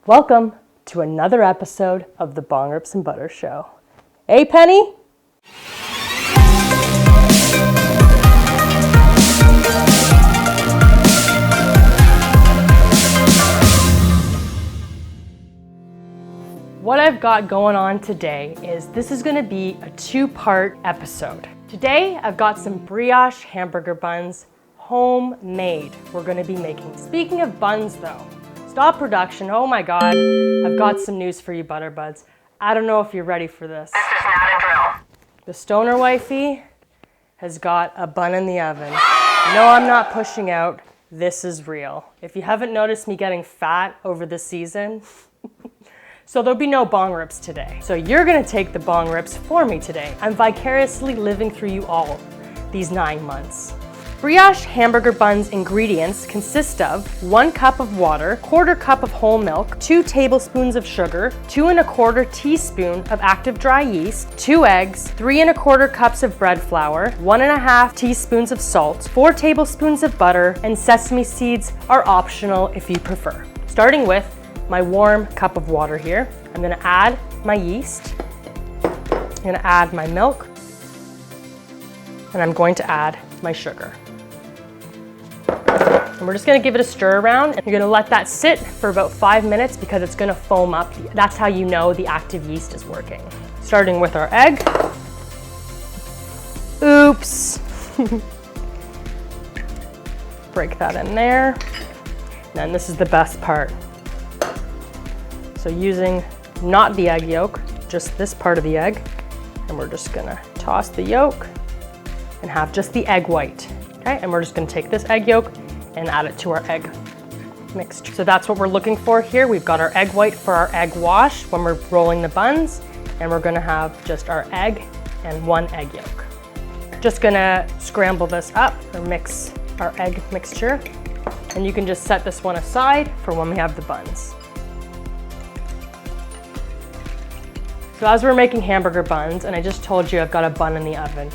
Welcome to another episode of the Bong Rips and Butter Show. Hey, Penny? What I've got going on today is this is going to be a two-part episode. Today, I've got some brioche hamburger buns, homemade, we're going to be making. Speaking of buns though, stop production. Oh my God, I've got some news for you butterbuds. I don't know if you're ready for this. This is not a drill. The stoner wifey has got a bun in the oven. No, I'm not pushing out. This is real. If you haven't noticed me getting fat over the season, so there'll be no bong rips today. So you're gonna take the bong rips for me today. I'm vicariously living through you all these 9 months. Brioche hamburger buns ingredients consist of 1 cup of water, 1/4 cup of whole milk, 2 tablespoons of sugar, 2 1/4 teaspoon of active dry yeast, 2 eggs, 3 1/4 cups of bread flour, 1 1/2 teaspoons of salt, 4 tablespoons of butter, and sesame seeds are optional if you prefer. Starting with my warm cup of water here, I'm gonna add my yeast, I'm gonna add my milk, and I'm going to add my sugar. And we're just gonna give it a stir around, and you're gonna let that sit for about 5 minutes because it's gonna foam up. That's how you know the active yeast is working. Starting with our egg. Oops. Break that in there. And then this is the best part. So using not the egg yolk, just this part of the egg, and we're just gonna toss the yolk and have just the egg white, okay? And we're just gonna take this egg yolk and add it to our egg mixture. So that's what we're looking for here. We've got our egg white for our egg wash when we're rolling the buns, and we're gonna have just our egg and 1 egg yolk. Just gonna scramble this up or mix our egg mixture, and you can just set this one aside for when we have the buns. So as we're making hamburger buns, and I just told you I've got a bun in the oven,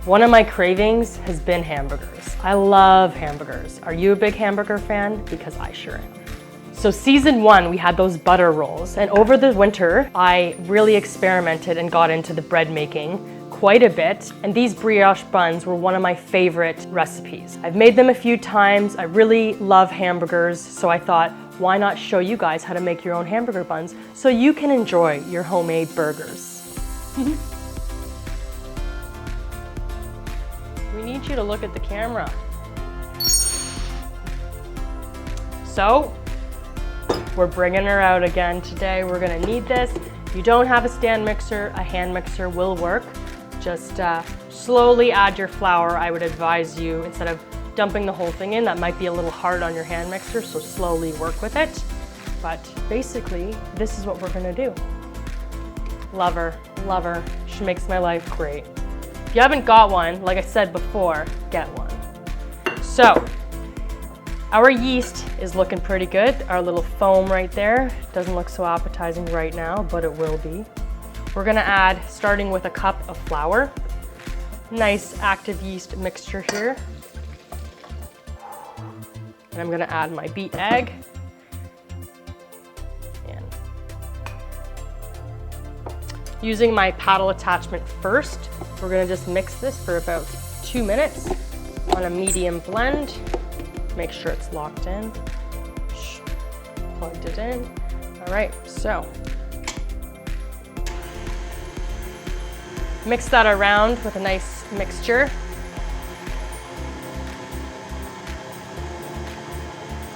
one of my cravings has been hamburgers. I love hamburgers. Are you a big hamburger fan? Because I sure am. So season 1, we had those butter rolls, and over the winter, I really experimented and got into the bread making quite a bit, and these brioche buns were one of my favorite recipes. I've made them a few times. I really love hamburgers, so I thought, why not show you guys how to make your own hamburger buns so you can enjoy your homemade burgers. We need you to look at the camera. So, we're bringing her out again today. We're gonna need this. If you don't have a stand mixer, a hand mixer will work. Just slowly add your flour. I would advise you, instead of dumping the whole thing in, that might be a little hard on your hand mixer, so slowly work with it. But basically, this is what we're gonna do. Love her, love her. She makes my life great. If you haven't got one, like I said before, get one. So, our yeast is looking pretty good. Our little foam right there doesn't look so appetizing right now, but it will be. We're gonna add, starting with a cup of flour, nice active yeast mixture here. And I'm gonna add my beat egg. And using my paddle attachment first, we're gonna just mix this for about 2 minutes on a medium blend. Make sure it's locked in. Plugged it in. All right, so mix that around with a nice mixture.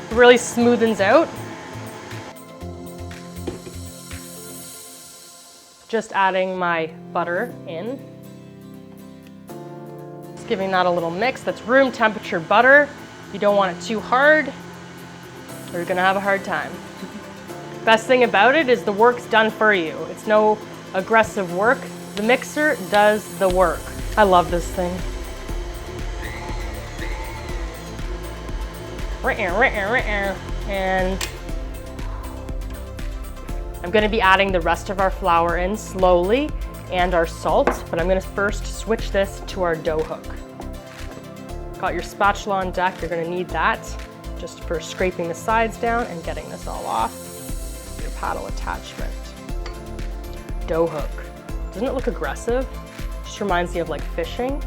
It really smoothens out. Just adding my butter in. Just giving that a little mix. That's room temperature butter. You don't want it too hard, or you're gonna have a hard time. Best thing about it is the work's done for you. It's no aggressive work. The mixer does the work. I love this thing. And I'm gonna be adding the rest of our flour in slowly and our salt, but I'm gonna first switch this to our dough hook. Got your spatula on deck, you're gonna need that just for scraping the sides down and getting this all off. your paddle attachment. Dough hook. Doesn't it look aggressive? Just reminds me of like fishing.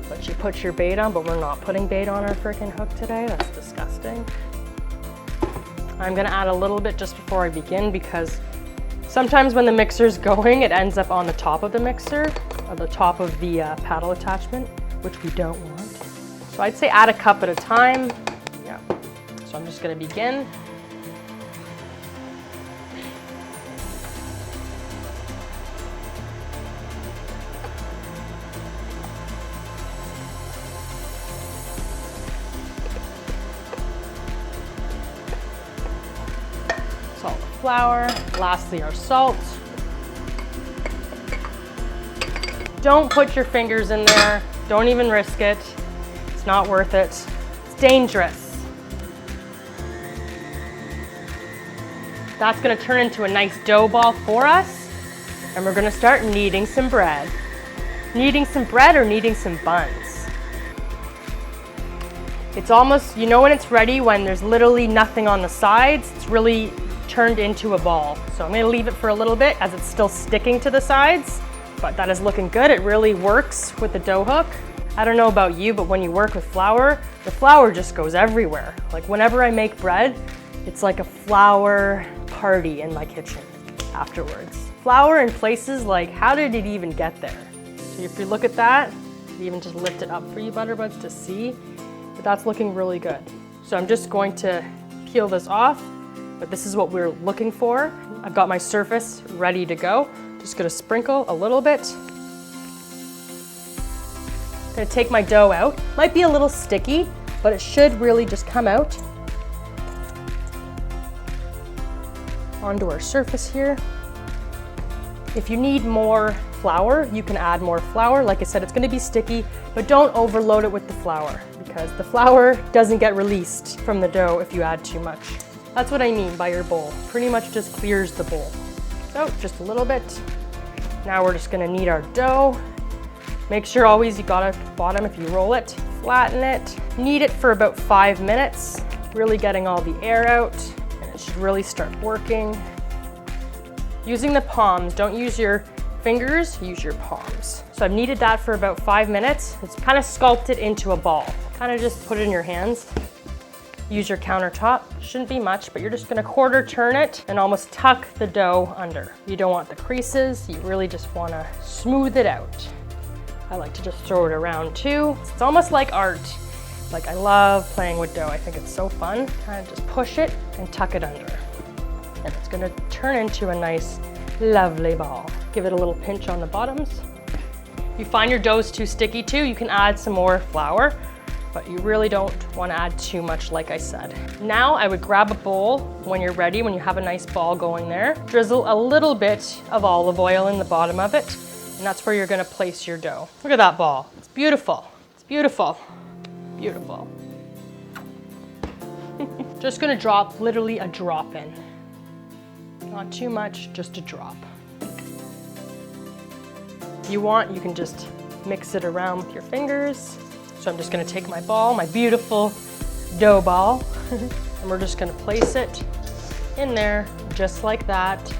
But you put your bait on, but we're not putting bait on our freaking hook today. That's disgusting. I'm gonna add a little bit just before I begin because sometimes when the mixer's going, it ends up on the top of the mixer, or the top of the paddle attachment, which we don't want. So I'd say add a cup at a time. Yeah. So I'm just gonna begin. Salt, flour, lastly our salt. Don't put your fingers in there. Don't even risk it. It's not worth it. It's dangerous. That's gonna turn into a nice dough ball for us. And we're gonna start kneading some bread. Kneading some bread or kneading some buns. It's almost, you know when it's ready, when there's literally nothing on the sides, it's really turned into a ball. So I'm gonna leave it for a little bit as it's still sticking to the sides, but that is looking good. It really works with the dough hook. I don't know about you, but when you work with flour, the flour just goes everywhere. Like whenever I make bread, it's like a flour party in my kitchen afterwards. Flour in places like, how did it even get there? So if you look at that, even just lift it up for you butterbuds to see, but that's looking really good. So I'm just going to peel this off, but this is what we're looking for. I've got my surface ready to go. Just gonna sprinkle a little bit. Gonna take my dough out. Might be a little sticky, but it should really just come out onto our surface here. If you need more flour, you can add more flour. Like I said, it's gonna be sticky, but don't overload it with the flour because the flour doesn't get released from the dough if you add too much. That's what I mean by your bowl. Pretty much just clears the bowl. So just a little bit. Now we're just gonna knead our dough. Make sure always you got a bottom if you roll it, flatten it, knead it for about 5 minutes, really getting all the air out, and it should really start working. Using the palms, don't use your fingers, use your palms. So I've kneaded that for about 5 minutes. It's kind of sculpted into a ball. Kind of just put it in your hands. Use your countertop, shouldn't be much, but you're just gonna quarter turn it and almost tuck the dough under. You don't want the creases, you really just wanna smooth it out. I like to just throw it around too. It's almost like art. Like I love playing with dough. I think it's so fun. Kind of just push it and tuck it under. And it's gonna turn into a nice, lovely ball. Give it a little pinch on the bottoms. If you find your dough's too sticky too, you can add some more flour, but you really don't want to add too much, like I said. Now I would grab a bowl when you're ready, when you have a nice ball going there. Drizzle a little bit of olive oil in the bottom of it, and that's where you're gonna place your dough. Look at that ball. It's beautiful. It's beautiful. Beautiful. Just gonna drop literally a drop in. Not too much, just a drop. If you want, you can just mix it around with your fingers. So I'm just gonna take my ball, my beautiful dough ball, and we're just gonna place it in there just like that.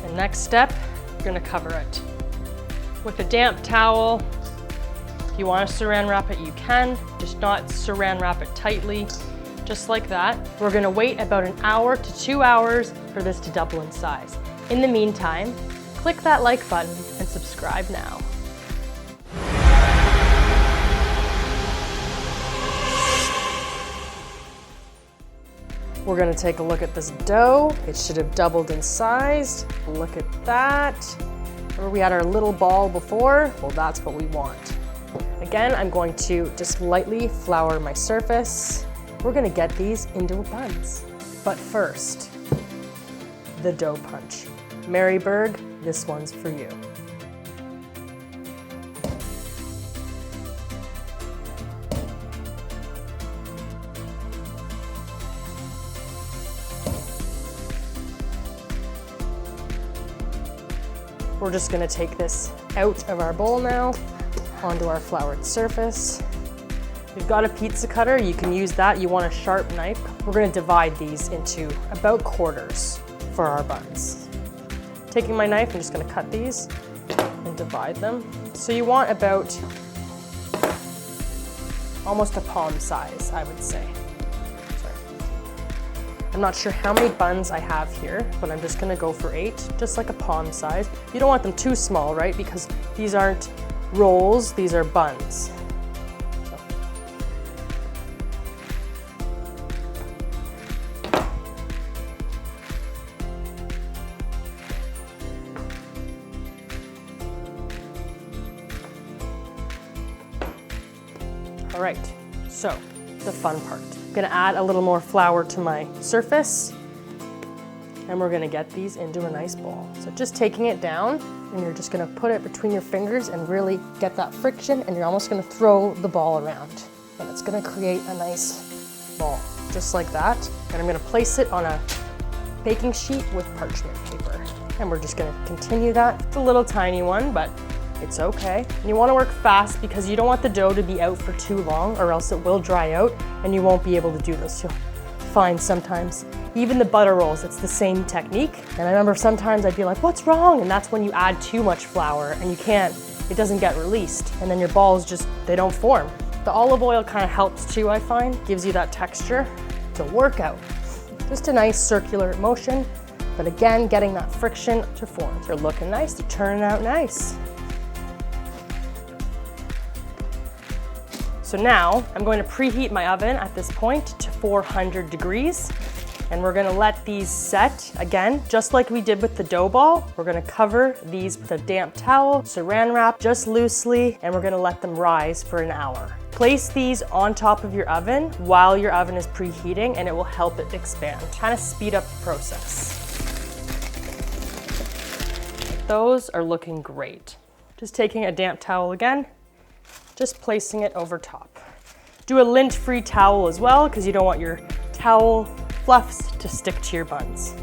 And next step, you're gonna cover it with a damp towel. If you want to saran wrap it, you can, just not saran wrap it tightly, just like that. We're gonna wait about 1 hour to 2 hours for this to double in size. In the meantime, click that like button and subscribe now. We're gonna take a look at this dough. It should have doubled in size. Look at that. Remember we had our little ball before? Well, that's what we want. Again, I'm going to just lightly flour my surface. We're gonna get these into buns. But first, the dough punch. Mary Berg, this one's for you. We're just gonna take this out of our bowl now, onto our floured surface. If you've got a pizza cutter, you can use that. You want a sharp knife, we're gonna divide these into about quarters for our buns. Taking my knife, I'm just gonna cut these and divide them. So you want about almost a palm size, I would say. Sorry. I'm not sure how many buns I have here, but I'm just gonna go for 8, just like a palm size. You don't want them too small, right? Because these aren't rolls, these are buns. All right, so the fun part. I'm gonna add a little more flour to my surface, and we're gonna get these into a nice ball. So just taking it down, and you're just gonna put it between your fingers and really get that friction, and you're almost gonna throw the ball around. And it's gonna create a nice ball, just like that. And I'm gonna place it on a baking sheet with parchment paper. And we're just gonna continue that. It's a little tiny one, but it's okay. And you wanna work fast because you don't want the dough to be out for too long or else it will dry out and you won't be able to do this. You'll find sometimes, even the butter rolls, it's the same technique. And I remember sometimes I'd be like, what's wrong? And that's when you add too much flour and it doesn't get released. And then your balls just, they don't form. The olive oil kind of helps too, I find, gives you that texture. It's a workout. Just a nice circular motion, but again, getting that friction to form. They're looking nice, they're turning out nice. So now I'm going to preheat my oven at this point to 400 degrees. And we're gonna let these set, again, just like we did with the dough ball. We're gonna cover these with a damp towel, saran wrap just loosely, and we're gonna let them rise for an hour. Place these on top of your oven while your oven is preheating, and it will help it expand, kind of speed up the process. Those are looking great. Just taking a damp towel again, just placing it over top. Do a lint-free towel as well, because you don't want your towel fluffs to stick to your buns.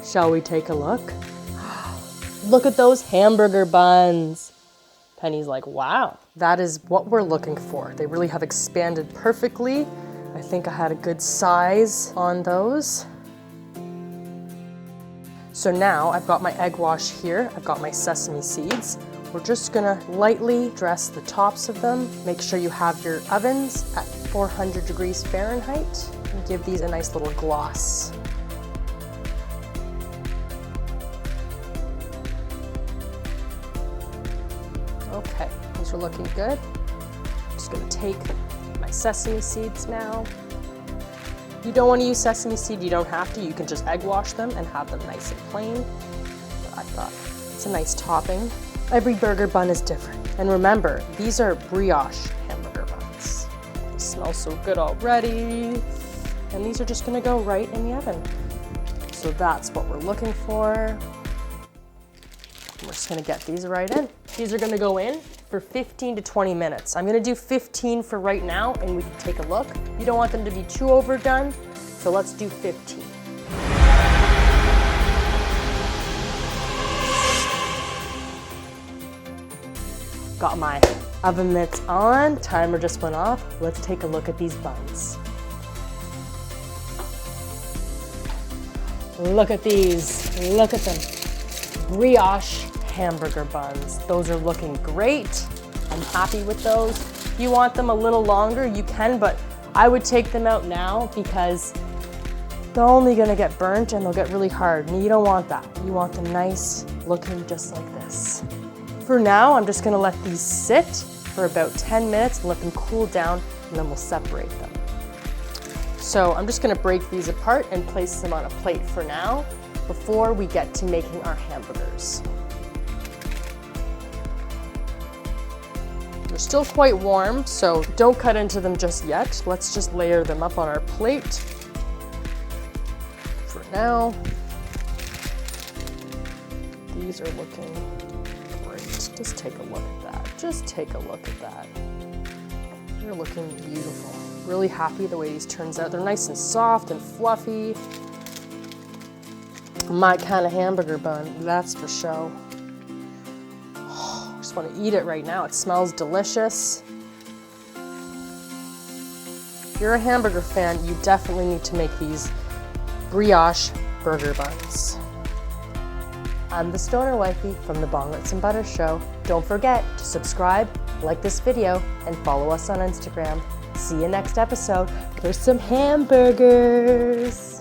Shall we take a look? Look at those hamburger buns. Penny's like, wow, that is what we're looking for. They really have expanded perfectly. I think I had a good size on those. So now I've got my egg wash here. I've got my sesame seeds. We're just gonna lightly dress the tops of them. Make sure you have your ovens at 400 degrees Fahrenheit and give these a nice little gloss. Okay, these are looking good. I'm just gonna take my sesame seeds now. If you don't want to use sesame seed, you don't have to. You can just egg wash them and have them nice and plain. But I thought it's a nice topping. Every burger bun is different. And remember, these are brioche hamburger buns. They smell so good already. And these are just gonna go right in the oven. So that's what we're looking for. We're just gonna get these right in. These are gonna go in for 15 to 20 minutes. I'm gonna do 15 for right now and we can take a look. You don't want them to be too overdone, so let's do 15. Got my oven mitts on, timer just went off. Let's take a look at these buns. Look at these, look at them. Brioche hamburger buns. Those are looking great. I'm happy with those. If you want them a little longer, you can, but I would take them out now because they're only gonna get burnt and they'll get really hard, and you don't want that. You want them nice, looking just like this. For now, I'm just gonna let these sit for about 10 minutes and let them cool down, and then we'll separate them. So I'm just gonna break these apart and place them on a plate for now before we get to making our hamburgers. They're still quite warm, so don't cut into them just yet. Let's just layer them up on our plate for now. These are looking great. Just take a look at that. Just take a look at that. They're looking beautiful. Really happy the way these turns out. They're nice and soft and fluffy. My kind of hamburger bun, that's for sure. Oh, just want to eat it right now. It smells delicious. If you're a hamburger fan, you definitely need to make these brioche burger buns. I'm the Stoner Wifey from the Bong and Butter Show. Don't forget to subscribe, like this video, and follow us on Instagram. See you next episode for some hamburgers.